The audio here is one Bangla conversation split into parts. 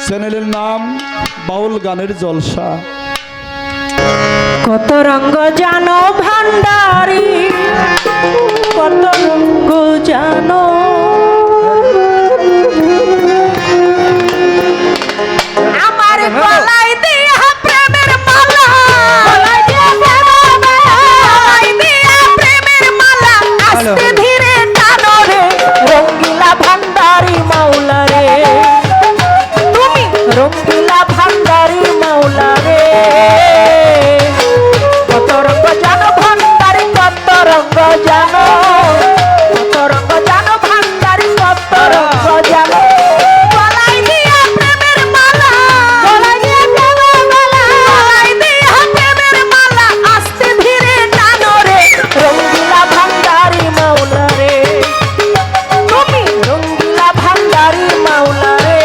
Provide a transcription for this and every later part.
চ্যানেলের নাম বাউল গানের জলসা। কত রঙ্গ জানো ভান্ডারি, কত রঙ্গ জানো, আমার গলায় দিয়া প্রেমের মালা, গলায় দিয়া প্রেমের মালা, আস্তে ধীরে টানো রে রঙ্গিলা ভান্ডারি মাওলা রে, তুমি রঙ্গিলা ভান্ডারি মাওলা রে। কত রঙ্গ জানো ভান্ডারি, কত রঙ্গ জানো, কত রঙ্গ জানো ভান্ডারি, কত রঙ্গ জানো, গলায় দিয়া প্রেমের মালা, গলায় দিয়া প্রেমের মালা, গলায় দিয়া প্রেমের মালা, আস্তে ধীরে টানো রে রঙ্গিলা ভান্ডারি মাওলা রে, তুমি রঙ্গিলা ভান্ডারি মাওলা রে।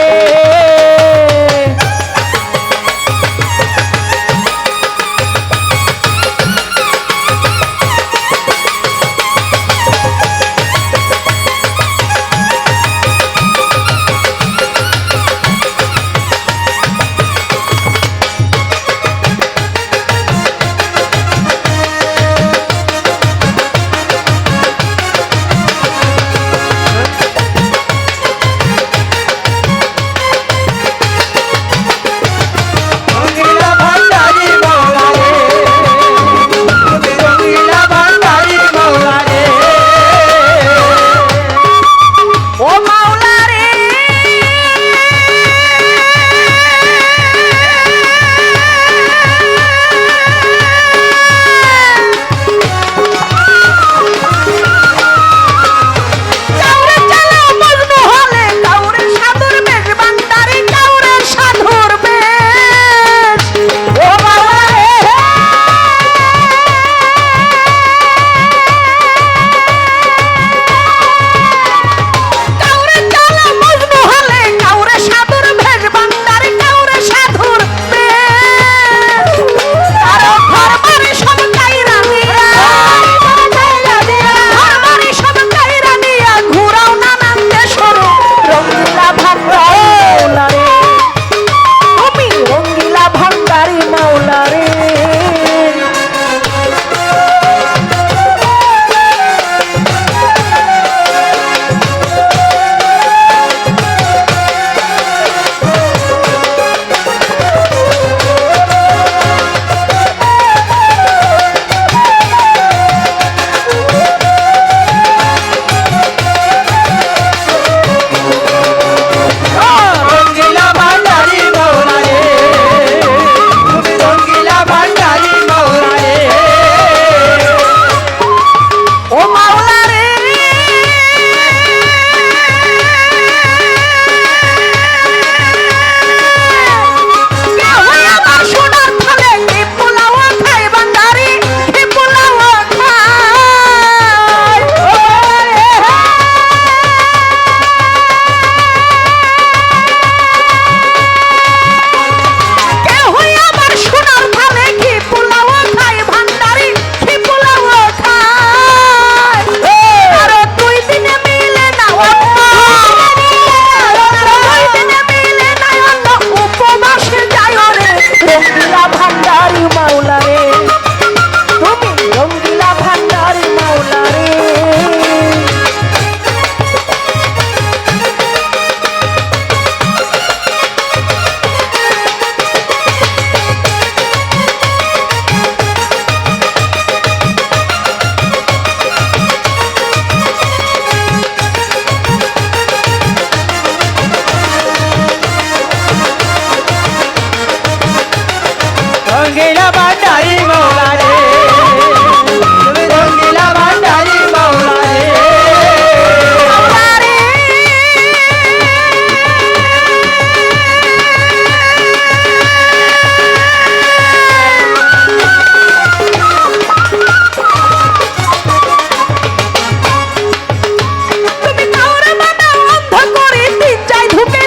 रंगीला भंडारी मौला रे, तुम्हें रंगीला भंडारी मौला रे। ढुके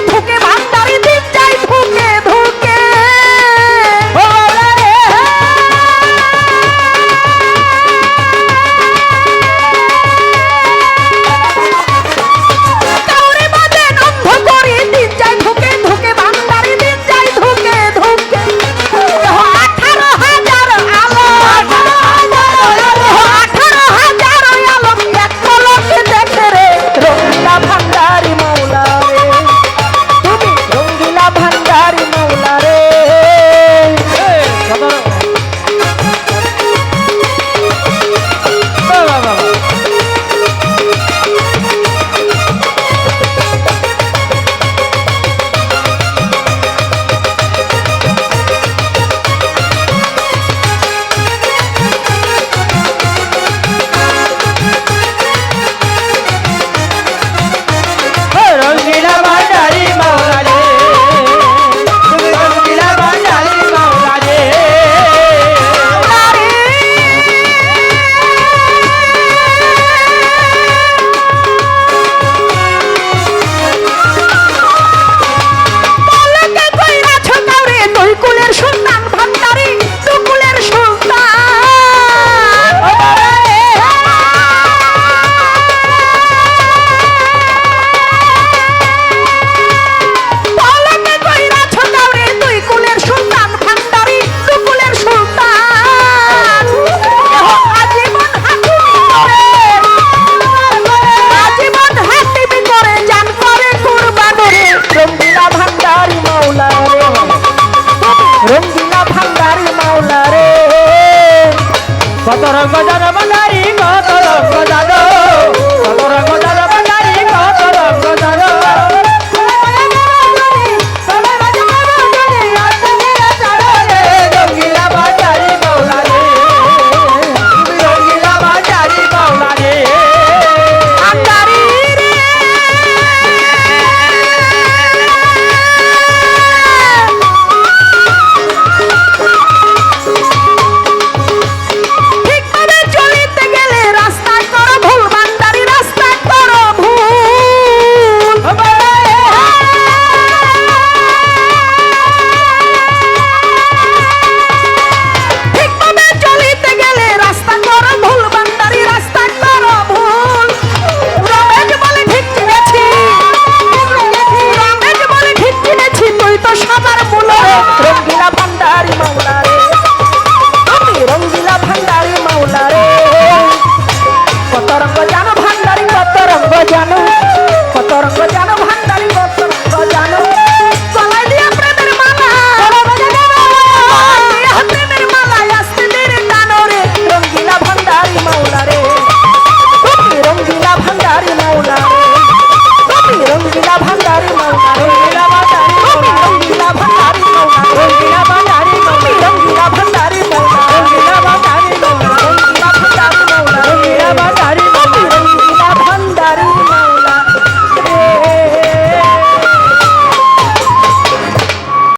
রঙ্গিলা ভান্ডারি মাওলা